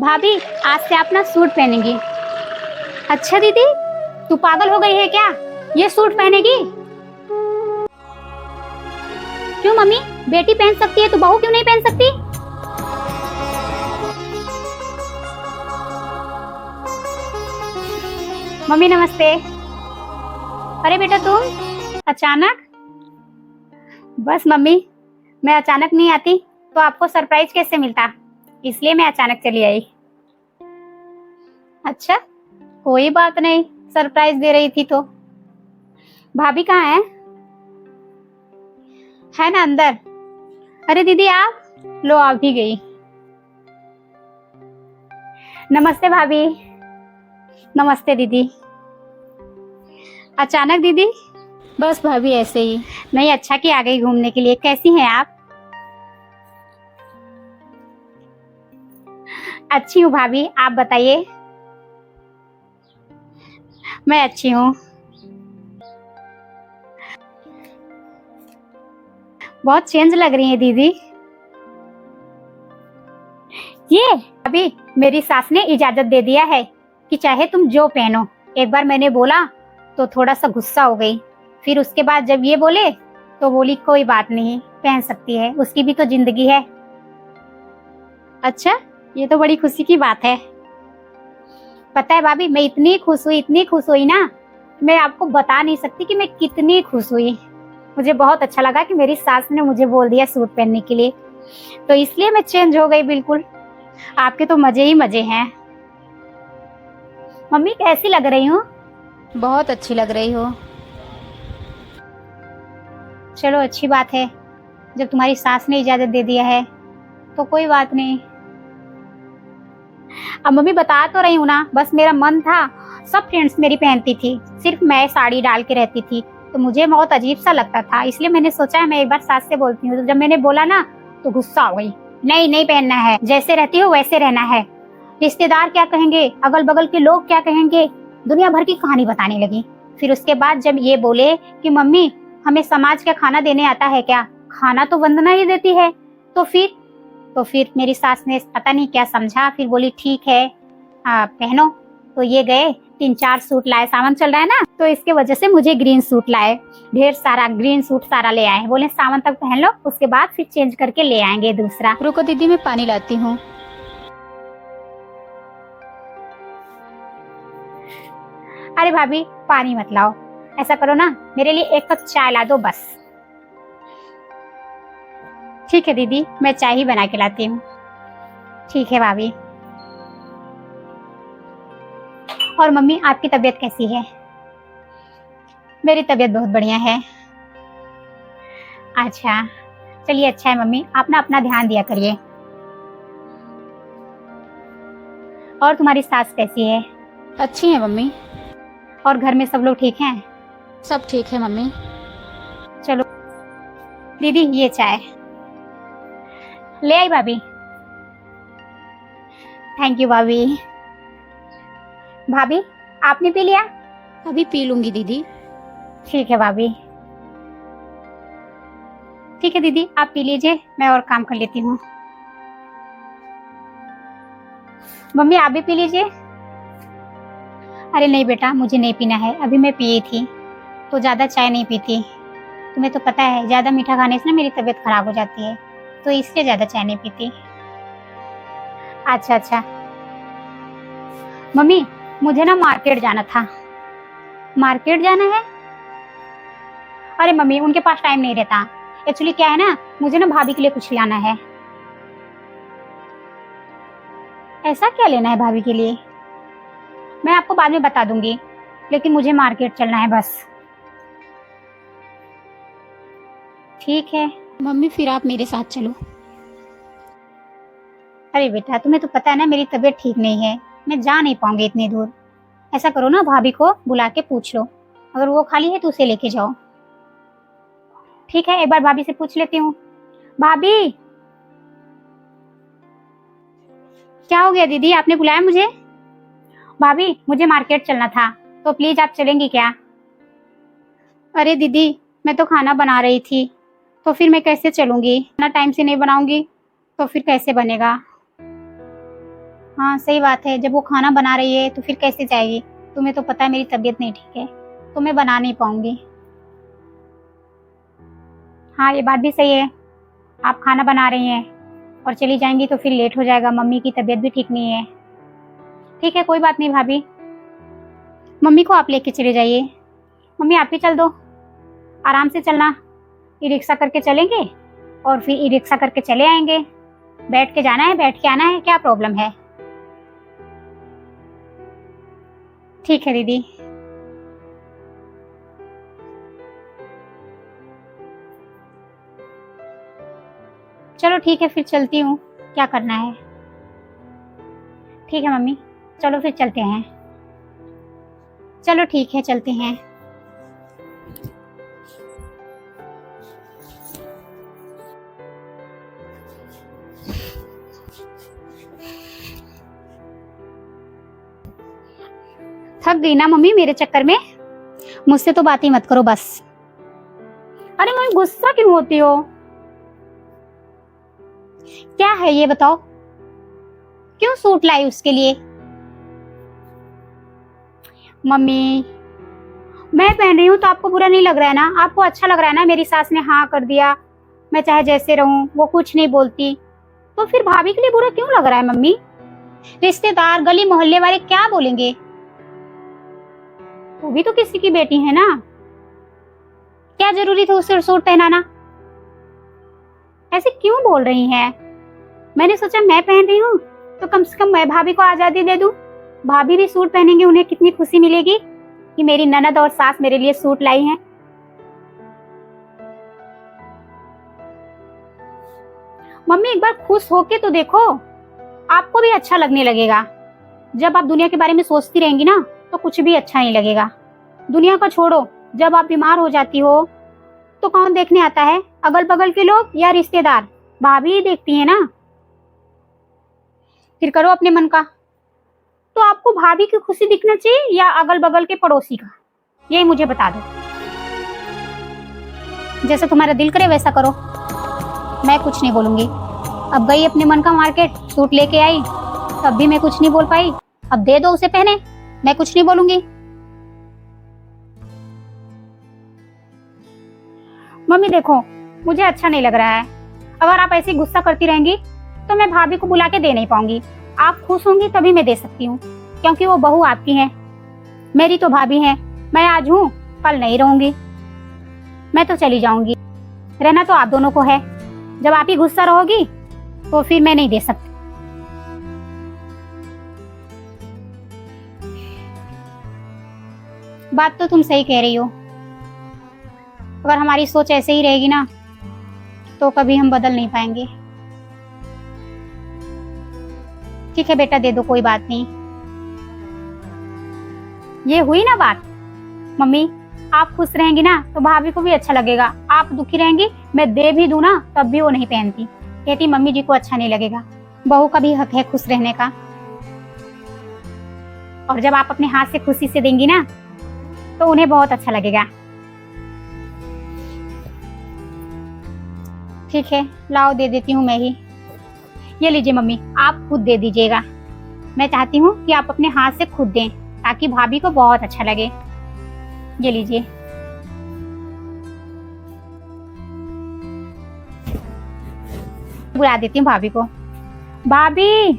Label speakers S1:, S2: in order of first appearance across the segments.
S1: भाभी आज से आप ना सूट पहनेंगी। अच्छा दीदी, तू पागल हो गई है क्या? ये सूट पहनेगी? क्यों मम्मी, बेटी पहन सकती है तो बहू क्यों नहीं पहन सकती? मम्मी नमस्ते। अरे बेटा तुम अचानक? बस मम्मी, मैं अचानक नहीं आती तो आपको सरप्राइज कैसे मिलता, इसलिए मैं अचानक चली आई। अच्छा, कोई बात नहीं, सरप्राइज दे रही थी तो। भाभी कहाँ है ना अंदर? अरे दीदी आप लो, आ भी गई। नमस्ते भाभी। नमस्ते दीदी। अचानक दीदी? बस भाभी ऐसे ही। नहीं, अच्छा कि आ गई घूमने के लिए। कैसी हैं आप? अच्छी हूँ भाभी, आप बताइए। मैं अच्छी हूँ। बहुत चेंज लग रही है दीदी। ये अभी मेरी सास ने इजाजत दे दिया है कि चाहे तुम जो पहनो। एक बार मैंने बोला तो थोड़ा सा गुस्सा हो गई, फिर उसके बाद जब ये बोले तो बोली कोई बात नहीं, पहन सकती है, उसकी भी तो जिंदगी है। अच्छा, ये तो बड़ी खुशी की बात है। पता है भाभी, मैं इतनी खुश हुई ना, मैं आपको बता नहीं सकती कि मैं कितनी खुश हुई। मुझे बहुत अच्छा लगा कि मेरी सास ने मुझे बोल दिया सूट पहनने के लिए, तो इसलिए मैं चेंज हो गई बिल्कुल। आपके तो मजे ही मजे हैं। मम्मी कैसी लग रही हूँ? बहुत अच्छी लग रही हो। चलो अच्छी बात है, जब तुम्हारी सास ने इजाजत दे दिया है तो कोई बात नहीं। अब मम्मी बता तो रही हूँ ना, बस मेरा मन था। सब फ्रेंड्स मेरी पहनती थी, सिर्फ मैं साड़ी डाल के रहती थी, तो मुझे बहुत अजीब सा लगता था, इसलिए मैंने सोचा मैं एक बार सास से बोलती हूँ। तो जब मैंने बोला ना तो गुस्सा हो गई। नहीं नहीं पहनना है, जैसे रहती हो वैसे रहना है। रिश्तेदार क्या कहेंगे, अगल बगल के लोग क्या कहेंगे, दुनिया भर की कहानी बताने लगी। फिर उसके बाद जब ये बोले कि मम्मी हमें समाज का खाना देने आता है क्या, खाना तो वंदना ही देती है, तो फिर मेरी सास ने पता नहीं क्या समझा, फिर बोली ठीक है पहनो। तो ये गए 3-4 सूट लाए, सावन चल रहा है ना, तो इसके वजह से मुझे ग्रीन सूट लाए, ढेर सारा ग्रीन सूट सारा ले आए। बोले सावन तक पहन लो, उसके बाद फिर चेंज करके ले आएंगे दूसरा। रुको दीदी, मैं पानी लाती हूँ। अरे भाभी पानी मत लाओ, ऐसा करो ना, मेरे लिए 1 कप चाय ला दो बस। ठीक है दीदी, मैं चाय ही बना के लाती हूँ। ठीक है भाभी। और मम्मी आपकी तबीयत कैसी है? मेरी तबीयत बहुत बढ़िया है। अच्छा चलिए, अच्छा है मम्मी, आप ना अपना ध्यान दिया करिए। और तुम्हारी सास कैसी है? अच्छी है मम्मी। और घर में सब लोग ठीक हैं? सब ठीक है मम्मी। चलो दीदी, ये चाय ले आई भाभी। थैंक यू भाभी। भाभी आपने पी लिया? अभी पी लूंगी दीदी। ठीक है भाभी। ठीक है दीदी, आप पी लीजिए, मैं और काम कर लेती हूँ। मम्मी आप भी पी लीजिए। अरे नहीं बेटा, मुझे नहीं पीना है, अभी मैं पिए थी तो ज्यादा चाय नहीं पीती। तुम्हें तो पता है ज्यादा मीठा खाने से ना मेरी तबीयत खराब हो जाती है, तो इसलिए ज्यादा चाय नहीं पीती। अच्छा अच्छा। मम्मी मुझे ना मार्केट जाना था। मार्केट जाना है? अरे मम्मी उनके पास टाइम नहीं रहता। एक्चुअली क्या है ना, मुझे ना भाभी के लिए कुछ लाना है। ऐसा क्या लेना है भाभी के लिए? मैं आपको बाद में बता दूंगी, लेकिन मुझे मार्केट चलना है बस। ठीक है मम्मी, फिर आप मेरे साथ चलो। अरे बेटा तुम्हें तो पता है ना मेरी तबीयत ठीक नहीं है, मैं जा नहीं पाऊंगी इतनी दूर। ऐसा करो ना, भाभी को बुला के पूछ लो, अगर वो खाली है तो उसे लेके जाओ। ठीक है, एक बार भाभी से पूछ लेती हूँ। भाभी क्या हो गया दीदी, आपने बुलाया मुझे? भाभी मुझे मार्केट चलना था, तो प्लीज आप चलेंगी क्या? अरे दीदी मैं तो खाना बना रही थी, तो फिर मैं कैसे चलूंगी? खाना टाइम से नहीं बनाऊंगी तो फिर कैसे बनेगा? हाँ सही बात है, जब वो खाना बना रही है तो फिर कैसे जाएगी? तुम्हें तो पता है मेरी तबीयत नहीं ठीक है, तो मैं बना नहीं पाऊंगी। हाँ ये बात भी सही है, आप खाना बना रही हैं और चली जाएंगी तो फिर लेट हो जाएगा, मम्मी की तबीयत भी ठीक नहीं है। ठीक है कोई बात नहीं भाभी, मम्मी को आप लेके चले जाइए। मम्मी आप ही चल दो, आराम से चलना, ई रिक्शा करके चलेंगे और फिर ई रिक्शा करके चले आएंगे। बैठ के जाना है, बैठ के आना है, क्या प्रॉब्लम है? ठीक है दीदी। चलो ठीक है फिर चलती हूँ, क्या करना है। ठीक है मम्मी, चलो फिर चलते हैं। चलो ठीक है चलते हैं। थक गई ना मम्मी मेरे चक्कर में, मुझसे तो बात ही मत करो बस। अरे मम्मी गुस्सा क्यों होती हो? क्या है ये बताओ, क्यों सूट लाई उसके लिए? मम्मी मैं पहन रही हूँ तो आपको बुरा नहीं लग रहा है ना? आपको अच्छा लग रहा है ना? मेरी सास ने हाँ कर दिया, मैं चाहे जैसे रहूं, वो कुछ नहीं बोलती, तो फिर भाभी के लिए बुरा क्यों लग रहा है मम्मी? रिश्तेदार गली मोहल्ले वाले क्या बोलेंगे? वो भी तो किसी की बेटी है ना, क्या जरूरी था उसे सूट पहनाना? ऐसे क्यों बोल रही हैं? मैंने सोचा मैं पहन रही हूँ तो कम से कम मैं भाभी को आजादी दे दूं। भाभी भी सूट पहनेंगे, उन्हें कितनी खुशी मिलेगी कि मेरी ननद और सास मेरे लिए सूट लाई हैं। मम्मी एक बार खुश होके तो देखो, आपको भी अच्छा लगने लगेगा। जब आप दुनिया के बारे में सोचती रहेंगी ना तो कुछ भी अच्छा नहीं लगेगा। दुनिया का छोड़ो, जब आप बीमार हो जाती हो तो कौन देखने आता है? अगल बगल के लोग या रिश्तेदार? भाभी ही देखती है ना। फिर करो अपने मन का, तो आपको भाभी की खुशी दिखना चाहिए या अगल बगल के पड़ोसी का? यही मुझे बता दो। जैसे तुम्हारा दिल करे वैसा करो, मैं कुछ नहीं बोलूंगी। अब गई अपने मन का मार्केट, सूट लेके आई, तब भी मैं कुछ नहीं बोल पाई। अब दे दो उसे पहने, मैं कुछ नहीं बोलूंगी। मम्मी देखो मुझे अच्छा नहीं लग रहा है, अगर आप ऐसे गुस्सा करती रहेंगी तो मैं भाभी को बुला के दे नहीं पाऊंगी। आप खुश होंगी तभी मैं दे सकती हूँ, क्योंकि वो बहू आपकी है, मेरी तो भाभी है। मैं आज हूँ कल नहीं रहूंगी, मैं तो चली जाऊंगी। रहना तो आप दोनों को है, जब आप ही गुस्सा रहोगी तो फिर मैं नहीं दे सकती। बात तो तुम सही कह रही हो, अगर हमारी सोच ऐसे ही रहेगी ना तो कभी हम बदल नहीं पाएंगे। ठीक है बेटा दे दो, कोई बात नहीं। ये हुई ना बात। मम्मी आप खुश रहेंगी ना तो भाभी को भी अच्छा लगेगा, आप दुखी रहेंगी मैं दे भी दूं ना तब भी वो नहीं पहनती, कहती मम्मी जी को अच्छा नहीं लगेगा। बहू का भी हक है खुश रहने का, और जब आप अपने हाथ से खुशी से देंगी ना तो उन्हें बहुत अच्छा लगेगा। ठीक है लाओ दे देती हूँ मैं ही। ये लीजिए मम्मी, आप खुद दे दीजिएगा। मैं चाहती हूँ कि आप अपने हाथ से खुद दें ताकि भाभी को बहुत अच्छा लगे। ये लीजिए। बुला देती हूँ भाभी को। भाभी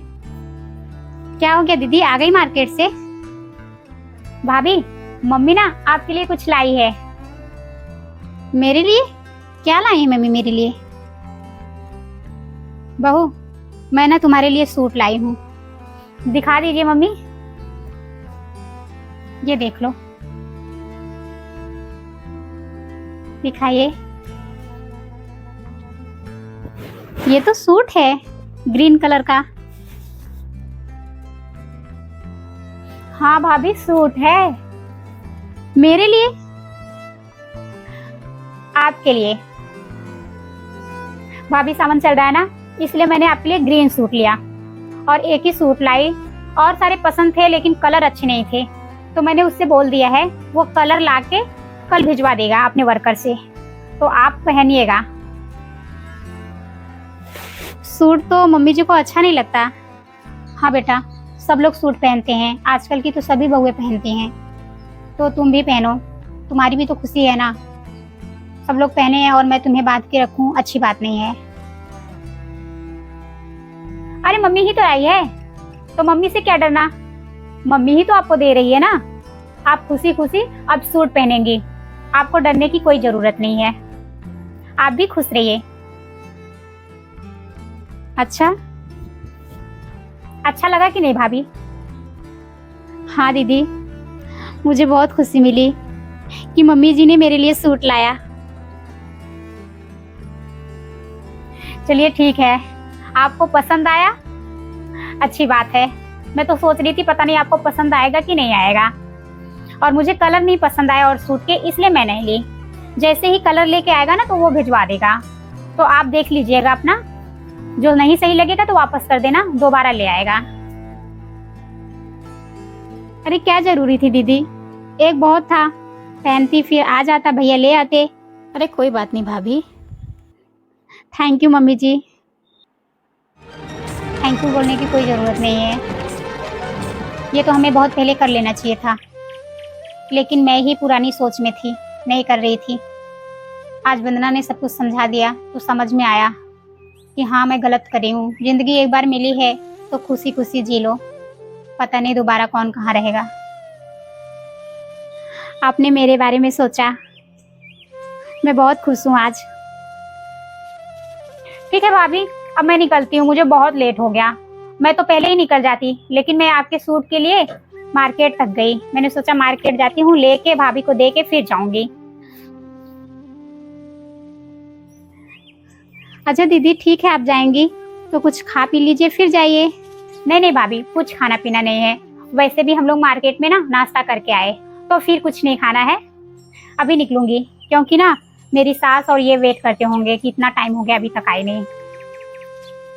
S1: क्या हो गया दीदी, आ गई मार्केट से? भाभी मम्मी ना आपके लिए कुछ लाई है। मेरे लिए? क्या लाई है मम्मी मेरे लिए? बहू मैं ना तुम्हारे लिए सूट लाई हूँ, दिखा दीजिए मम्मी। ये देख लो, दिखाइए। ये तो सूट है ग्रीन कलर का। हाँ भाभी सूट है मेरे लिए, आपके लिए। भाभी सावन चल रहा है ना, इसलिए मैंने आपके लिए ग्रीन सूट लिया और एक ही सूट लाई। और सारे पसंद थे लेकिन कलर अच्छे नहीं थे, तो मैंने उससे बोल दिया है वो कलर लाके कल भिजवा देगा अपने वर्कर से, तो आप पहनिएगा। सूट तो मम्मी जी को अच्छा नहीं लगता। हाँ बेटा, सब लोग सूट पहनते हैं, आजकल की तो सभी बहुएं पहनती हैं, तो तुम भी पहनो, तुम्हारी भी तो खुशी है ना। सब लोग पहने हैं और मैं तुम्हें बांध के रखूं, अच्छी बात नहीं है। अरे मम्मी ही तो आई है, तो मम्मी से क्या डरना, मम्मी ही तो आपको दे रही है ना। आप खुशी खुशी अब सूट पहनेंगी, आपको डरने की कोई जरूरत नहीं है। आप भी खुश रहिए। अच्छा लगा कि नहीं भाभी? हाँ दीदी, मुझे बहुत खुशी मिली कि मम्मी जी ने मेरे लिए सूट लाया। चलिए ठीक है, आपको पसंद आया, अच्छी बात है। मैं तो सोच रही थी पता नहीं आपको पसंद आएगा कि नहीं आएगा, और मुझे कलर नहीं पसंद आया और सूट के, इसलिए मैं नहीं ली। जैसे ही कलर लेके आएगा ना तो वो भिजवा देगा, तो आप देख लीजिएगा अपना, जो नहीं सही लगेगा तो वापस कर देना, दोबारा ले आएगा। अरे क्या जरूरी थी दीदी, एक बहुत था, पहनती फिर आ जाता, भैया ले आते। अरे कोई बात नहीं भाभी। Thank you mummy ji. Thank you बोलने की कोई ज़रूरत नहीं है, ये तो हमें बहुत पहले कर लेना चाहिए था, लेकिन मैं ही पुरानी सोच में थी, नहीं कर रही थी। आज वंदना ने सब कुछ समझा दिया तो समझ में आया कि हाँ मैं गलत कर रही हूँ। जिंदगी एक बार मिली है तो खुशी खुशी जी लो, पता नहीं दोबारा कौन कहाँ रहेगा। आपने मेरे बारे में सोचा, मैं बहुत खुश हूँ आज। ठीक है भाभी, अब मैं निकलती हूँ, मुझे बहुत लेट हो गया। मैं तो पहले ही निकल जाती, लेकिन मैं आपके सूट के लिए मार्केट तक गई। मैंने सोचा मार्केट जाती हूँ, लेके भाभी को दे के फिर जाऊंगी। अच्छा दीदी ठीक है, आप जाएंगी तो कुछ खा पी लीजिए फिर जाइए। नहीं भाभी, कुछ खाना पीना नहीं है, वैसे भी हम लोग मार्केट में ना नाश्ता करके आए, तो फिर कुछ नहीं खाना है। अभी निकलूंगी, क्योंकि ना मेरी सास और ये वेट करते होंगे कि इतना टाइम हो गया अभी तक आए नहीं।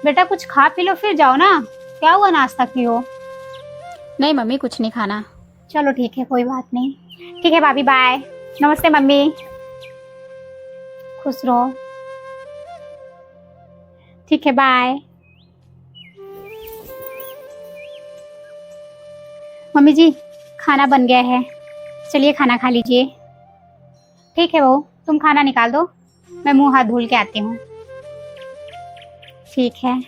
S1: बेटा कुछ खा पी लो फिर जाओ ना, क्या हुआ नाश्ता की हो? नहीं मम्मी, कुछ नहीं खाना। चलो ठीक है, कोई बात नहीं। ठीक है भाभी, बाय। नमस्ते मम्मी, खुश रहो। ठीक है, बाय। मम्मी जी खाना बन गया है, चलिए खाना खा लीजिए। ठीक है बहू, तुम खाना निकाल दो, मैं मुंह हाथ धुल के आती हूँ। ठीक है।